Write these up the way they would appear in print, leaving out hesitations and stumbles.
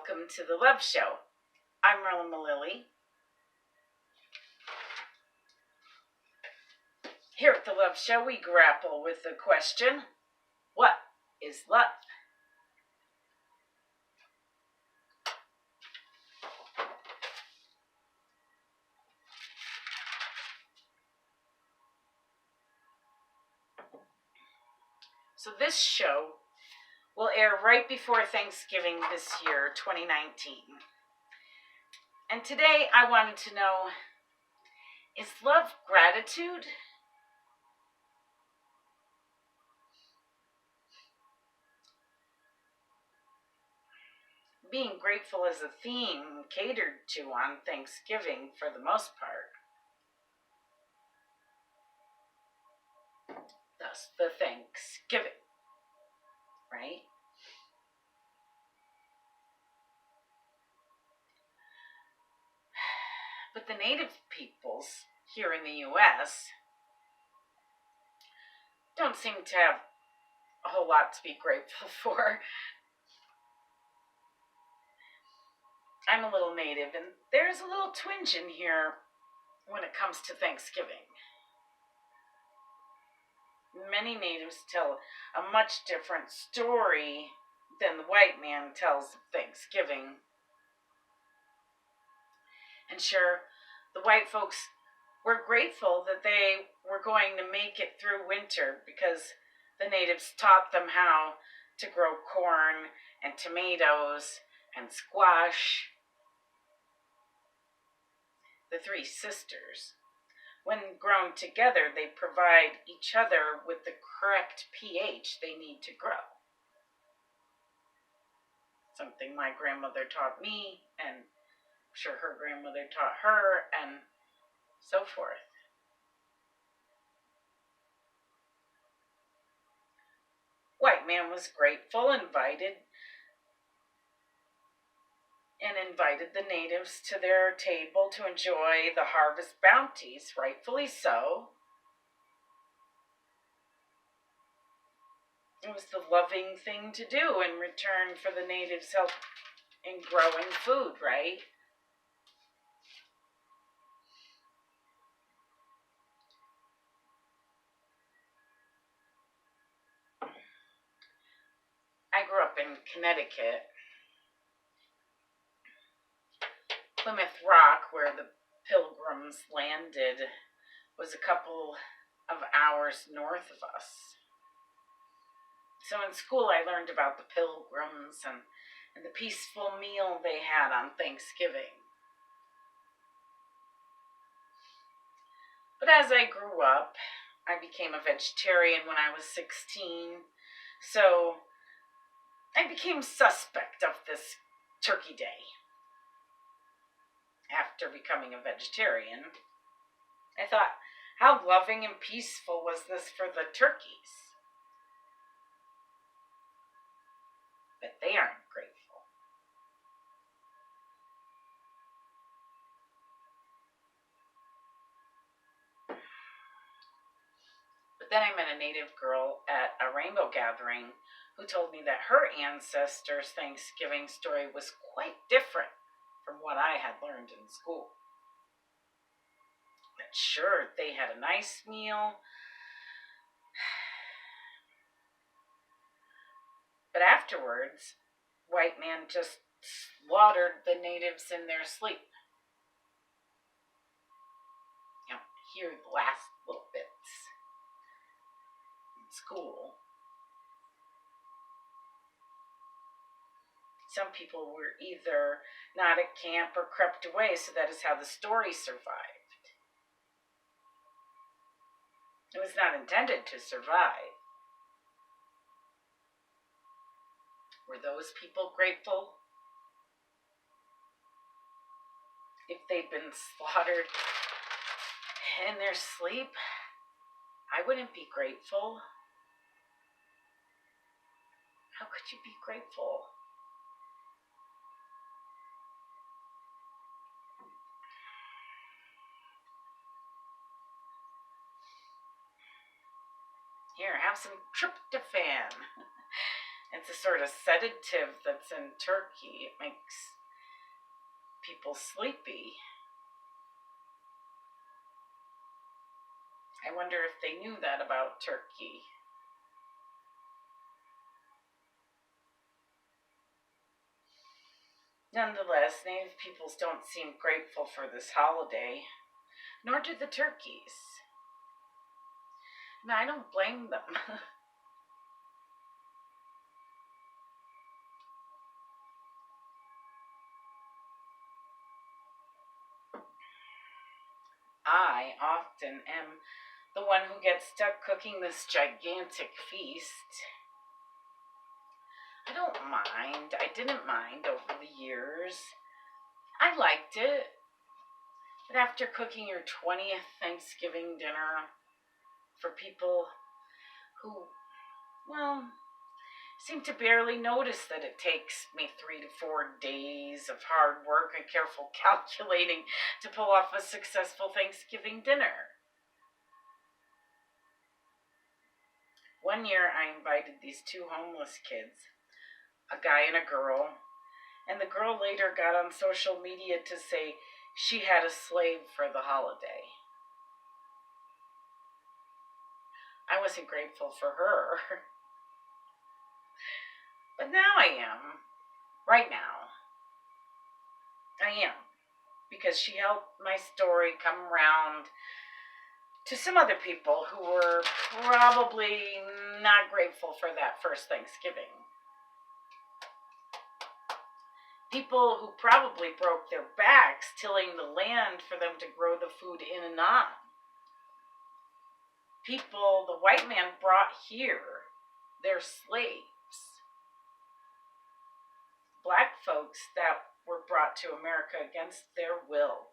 welcome to the Love Show. I'm Merlin Mililli. Here at the Love Show, we grapple with the question, what is love? So this show will air right before Thanksgiving this year, 2019. And today I wanted to know, is love gratitude? Being grateful is a theme catered to on Thanksgiving for the most part. Thus, the Thanksgiving, right? But the native peoples here in the U.S. don't seem to have a whole lot to be grateful for. I'm a little native, and there's a little twinge in here when it comes to Thanksgiving. Many natives tell a much different story than the white man tells of Thanksgiving. And sure, the white folks were grateful that they were going to make it through winter because the natives taught them how to grow corn and tomatoes and squash. The three sisters, when grown together, they provide each other with the correct pH they need to grow. Something my grandmother taught me, and I'm sure her grandmother taught her, and so forth. White man was grateful, invited the natives to their table to enjoy the harvest bounties, rightfully so. It was the loving thing to do in return for the natives' help in growing food, right? I grew up in Connecticut. Plymouth Rock, where the Pilgrims landed, was a couple of hours north of us. So in school I learned about the Pilgrims and the peaceful meal they had on Thanksgiving. But as I grew up, I became a vegetarian when I was 16, so I became suspect of this Turkey Day. After becoming a vegetarian, I thought, how loving and peaceful was this for the turkeys? But they aren't grateful. But then I met a native girl at a rainbow gathering who told me that her ancestors' Thanksgiving story was quite different from what I had learned in school. But sure, they had a nice meal, but afterwards, white man just slaughtered the natives in their sleep. You know, hear the last little bits in school. Some people were either not at camp or crept away, so that is how the story survived. It was not intended to survive. Were those people grateful? If they'd been slaughtered in their sleep, I wouldn't be grateful. How could you be grateful? Here, have some tryptophan. It's a sort of sedative that's in turkey. It makes people sleepy. I wonder if they knew that about turkey. Nonetheless, Native peoples don't seem grateful for this holiday, nor do the turkeys. And I don't blame them. I often am the one who gets stuck cooking this gigantic feast. I don't mind. I didn't mind over the years. I liked it. But after cooking your 20th Thanksgiving dinner for people who, well, seem to barely notice that it takes me 3 to 4 days of hard work and careful calculating to pull off a successful Thanksgiving dinner. One year I invited these 2 homeless kids, a guy and a girl, and the girl later got on social media to say she had a slave for the holiday. I wasn't grateful for her. But now I am. Right now. I am. Because she helped my story come around to some other people who were probably not grateful for that first Thanksgiving. People who probably broke their backs tilling the land for them to grow the food in and on. People the white man brought here, their slaves. Black folks that were brought to America against their will.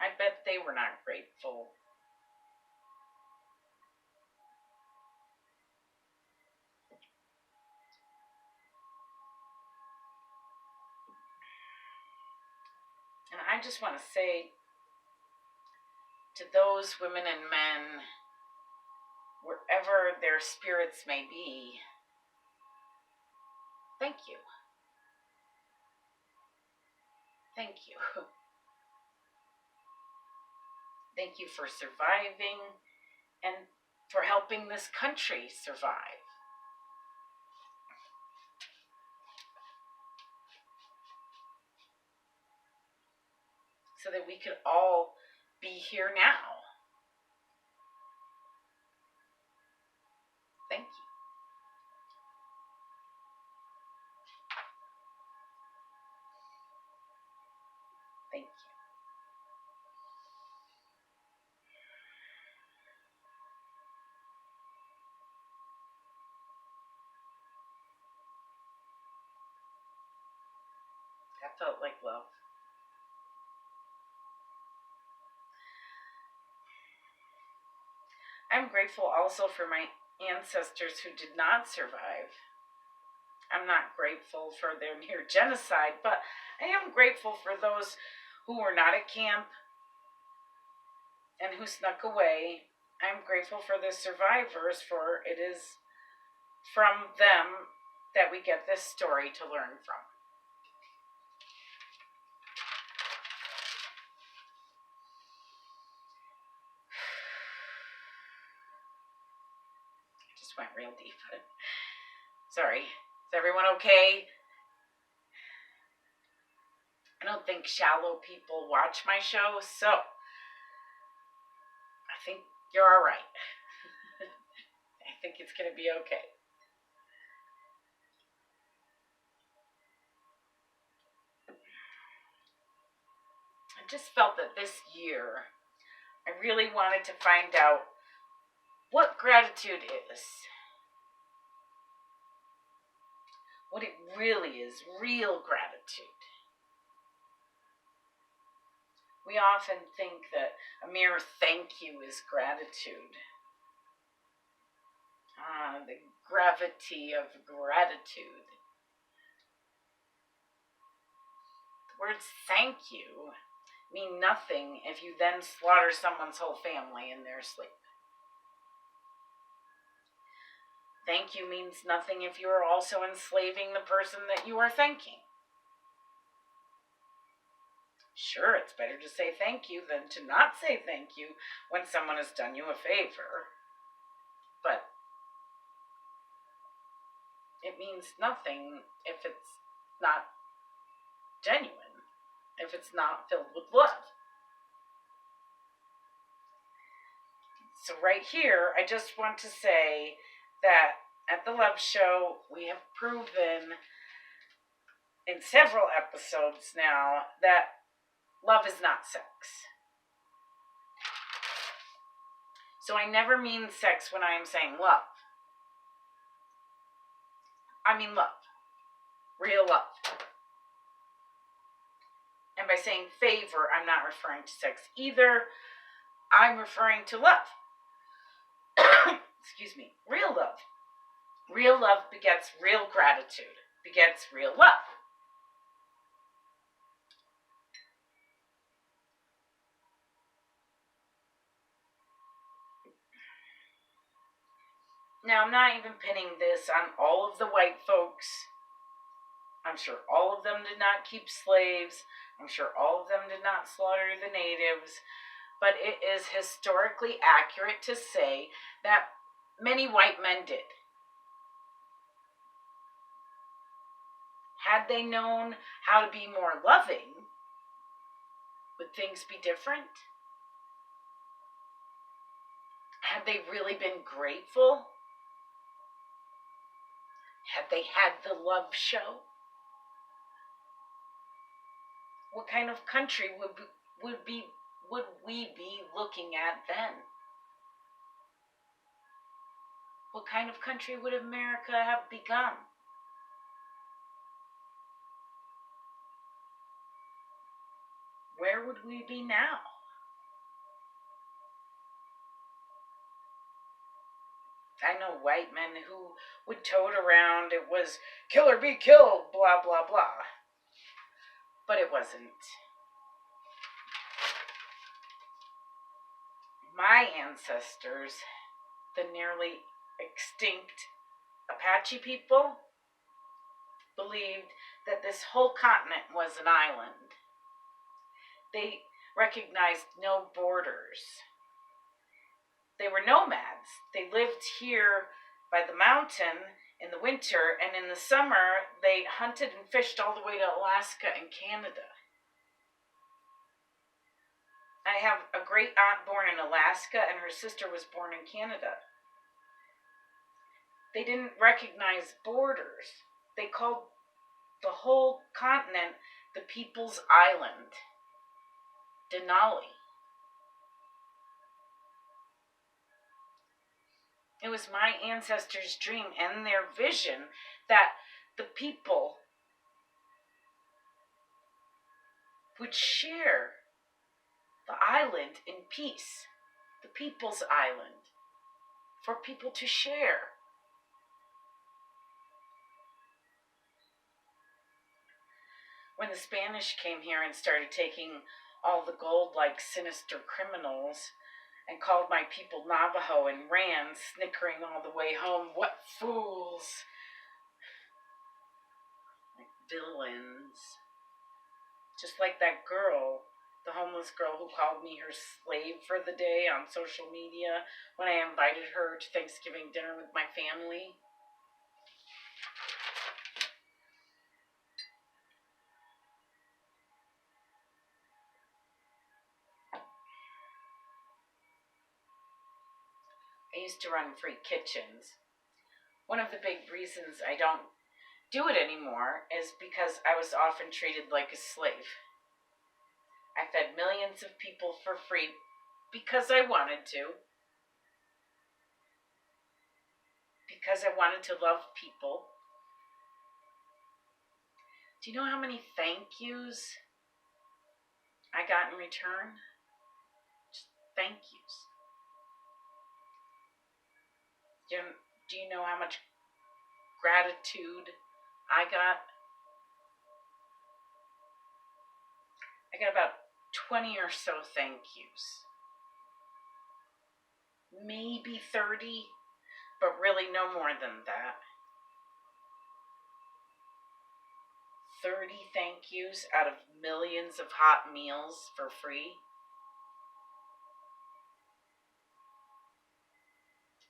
I bet they were not grateful. And I just want to say to those women and men, wherever their spirits may be, thank you. Thank you. Thank you for surviving and for helping this country survive. So that we could all be here now. Thank you. Thank you. That felt like love. I'm grateful also for my ancestors who did not survive. I'm not grateful for their near genocide, but I am grateful for those who were not at camp and who snuck away. I'm grateful for the survivors, for it is from them that we get this story to learn from. I just went real deep. Sorry. Is everyone okay? I don't think shallow people watch my show, so I think you're all right. I think it's going to be okay. I just felt that this year, I really wanted to find out what gratitude is. What it really is, real gratitude. We often think that a mere thank you is gratitude. The gravity of gratitude. The words thank you mean nothing if you then slaughter someone's whole family in their sleep. Thank you means nothing if you are also enslaving the person that you are thanking. Sure, it's better to say thank you than to not say thank you when someone has done you a favor. But it means nothing if it's not genuine, if it's not filled with love. So right here, I just want to say that at the Love Show, we have proven in several episodes now that love is not sex. So I never mean sex when I am saying love. I mean love. Real love. And by saying favor, I'm not referring to sex either. I'm referring to love. Excuse me. Real love. Real love begets real gratitude, begets real love. Now, I'm not even pinning this on all of the white folks. I'm sure all of them did not keep slaves. I'm sure all of them did not slaughter the natives. But it is historically accurate to say that many white men did. Had they known how to be more loving, would things be different? Had they really been grateful? Had they had the love show? What kind of country would we be looking at then? What kind of country would America have become? Where would we be now? I know white men who would tote around it was kill or be killed, blah, blah, blah. But it wasn't. My ancestors, the nearly extinct Apache people, believed that this whole continent was an island. They recognized no borders. They were nomads. They lived here by the mountain in the winter, and in the summer, they hunted and fished all the way to Alaska and Canada. I have a great aunt born in Alaska, and her sister was born in Canada. They didn't recognize borders. They called the whole continent the People's Island, Denali. It was my ancestors' dream and their vision that the people would share the island in peace, the People's Island, for people to share. When the Spanish came here and started taking all the gold like sinister criminals and called my people Navajo and ran, snickering all the way home, what fools! Like villains. Just like that girl, the homeless girl who called me her slave for the day on social media when I invited her to Thanksgiving dinner with my family. I used to run free kitchens. One of the big reasons I don't do it anymore is because I was often treated like a slave. I fed millions of people for free because I wanted to. Because I wanted to love people. Do you know how many thank yous I got in return? Just thank yous. Do you know how much gratitude I got? I got about 20 or so thank yous. Maybe 30. but really no more than that. 30 thank yous out of millions of hot meals for free.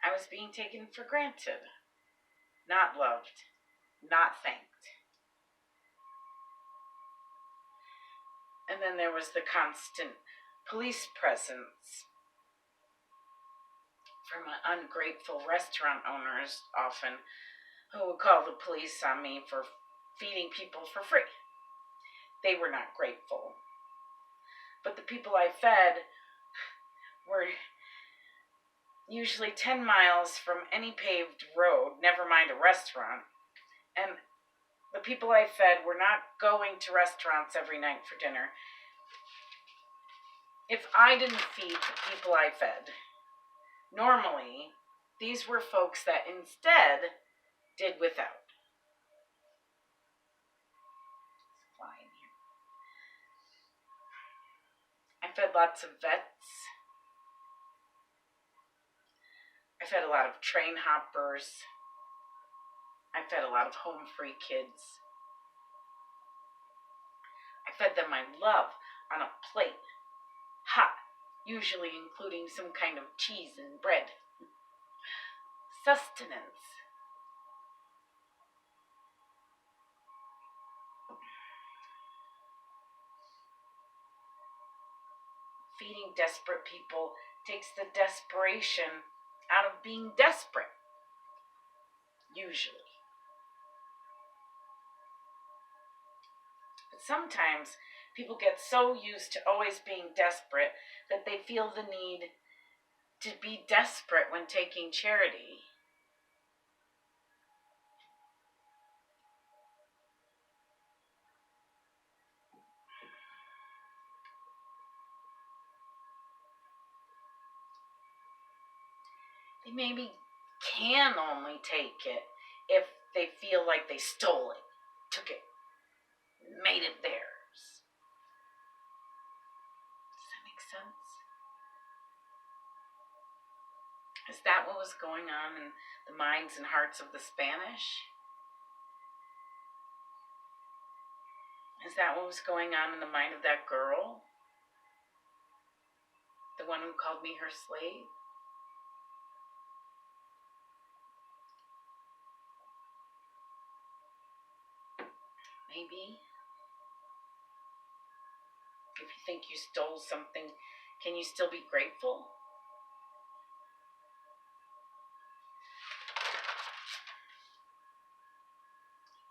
I was being taken for granted, not loved, not thanked. And then there was the constant police presence from ungrateful restaurant owners, often, who would call the police on me for feeding people for free. They were not grateful. But the people I fed were usually 10 miles from any paved road, never mind a restaurant. And the people I fed were not going to restaurants every night for dinner. If I didn't feed the people I fed, normally these were folks that instead did without. I fed lots of vets. I fed a lot of train hoppers. I fed a lot of home free kids. I fed them my love on a plate, hot, usually including some kind of cheese and bread. Sustenance. Feeding desperate people takes the desperation out of being desperate, usually. But sometimes people get so used to always being desperate that they feel the need to be desperate when taking charity. They maybe can only take it if they feel like they stole it, took it, made it theirs. Does that make sense? Is that what was going on in the minds and hearts of the Spanish? Is that what was going on in the mind of that girl? The one who called me her slave? Maybe. If you think you stole something, can you still be grateful?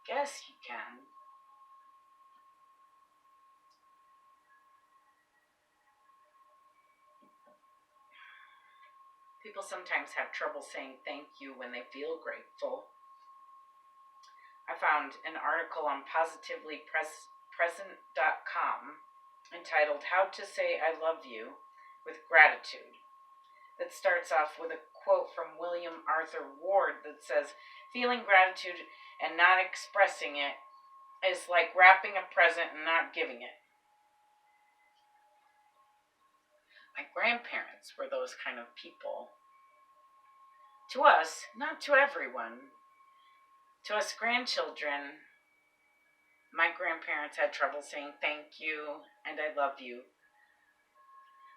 Yes, you can. People sometimes have trouble saying thank you when they feel grateful. I found an article on positivelypresent.com entitled How to Say I Love You with Gratitude that starts off with a quote from William Arthur Ward that says, feeling gratitude and not expressing it is like wrapping a present and not giving it. My grandparents were those kind of people. To us, not to everyone. To us grandchildren, my grandparents had trouble saying thank you and I love you.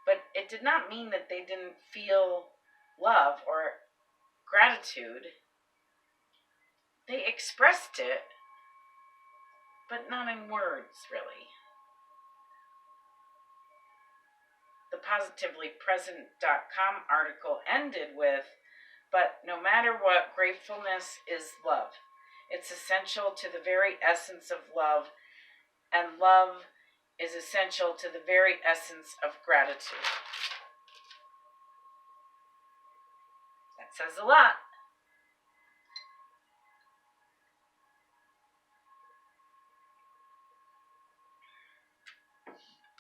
But it did not mean that they didn't feel love or gratitude. They expressed it, but not in words, really. The positivelypresent.com article ended with, but no matter what, gratefulness is love. It's essential to the very essence of love, and love is essential to the very essence of gratitude. That says a lot.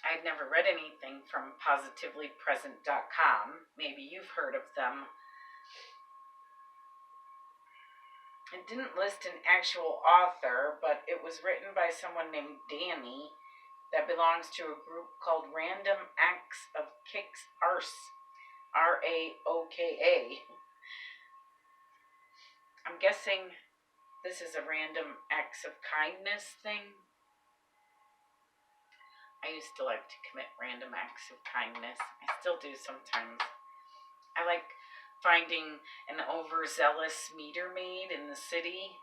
I had never read anything from positivelypresent.com. Maybe you've heard of them. It didn't list an actual author, but it was written by someone named Danny that belongs to a group called Random Acts of Kicks Arse, Raoka. guessing this is a random acts of kindness thing. I used to like to commit random acts of kindness. I still do sometimes. I like finding an overzealous meter maid in the city,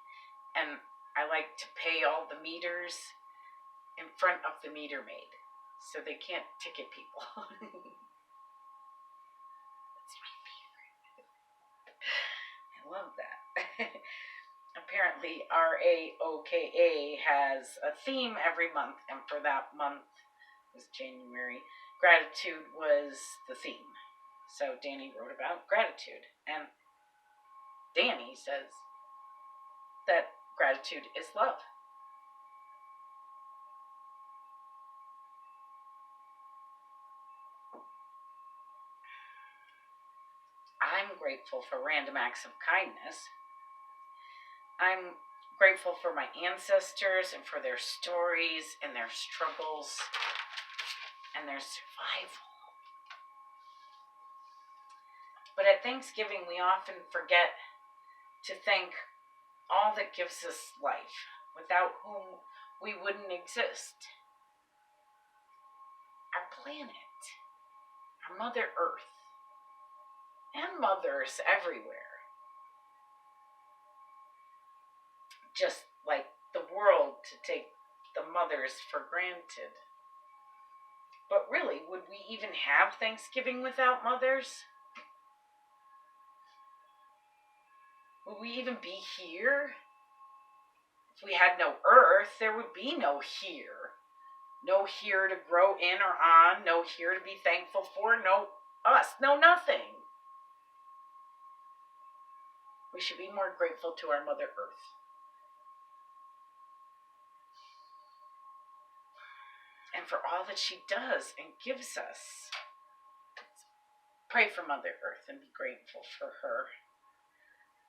and I like to pay all the meters in front of the meter maid so they can't ticket people. That's my favorite. I love that. Apparently, RAOKA has a theme every month, and for that month was January. Gratitude was the theme. So Danny wrote about gratitude, and Danny says that gratitude is love. I'm grateful for random acts of kindness. I'm grateful for my ancestors and for their stories and their struggles and their survival. But at Thanksgiving, we often forget to thank all that gives us life, without whom we wouldn't exist. Our planet, our Mother Earth, and mothers everywhere. Just like the world to take the mothers for granted. But really, would we even have Thanksgiving without mothers? Would we even be here? If we had no earth, there would be no here. No here to grow in or on, no here to be thankful for, no us, no nothing. We should be more grateful to our Mother Earth. And for all that she does and gives us. Pray for Mother Earth and be grateful for her.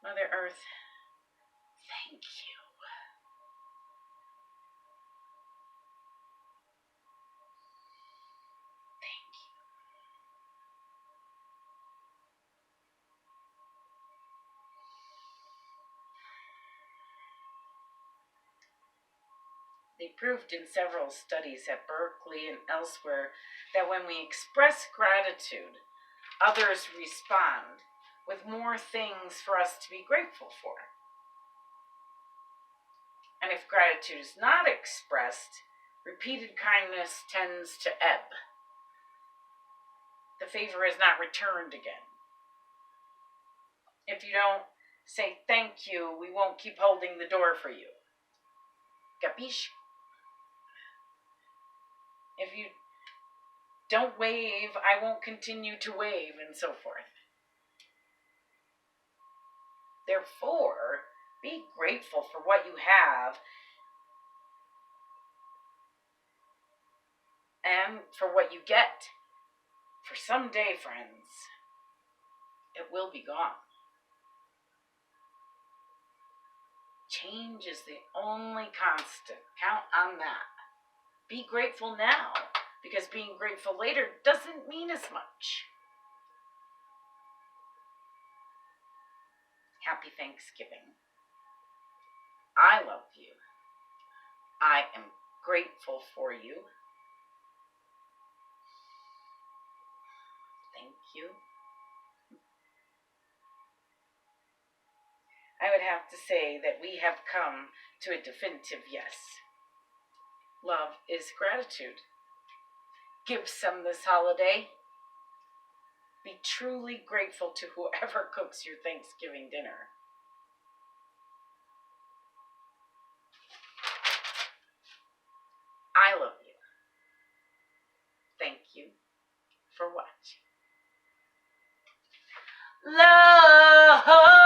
Mother Earth, thank you. Thank you. They proved in several studies at Berkeley and elsewhere that when we express gratitude, others respond with more things for us to be grateful for. And if gratitude is not expressed, repeated kindness tends to ebb. The favor is not returned again. If you don't say thank you, we won't keep holding the door for you. Capiche? If you don't wave, I won't continue to wave, and so forth. Therefore, be grateful for what you have and for what you get. For someday, friends, it will be gone. Change is the only constant. Count on that. Be grateful now, because being grateful later doesn't mean as much. Happy Thanksgiving. I love you. I am grateful for you. Thank you. I would have to say that we have come to a definitive yes. Love is gratitude. Give some this holiday. Be truly grateful to whoever cooks your Thanksgiving dinner. I love you. Thank you for watching. Love.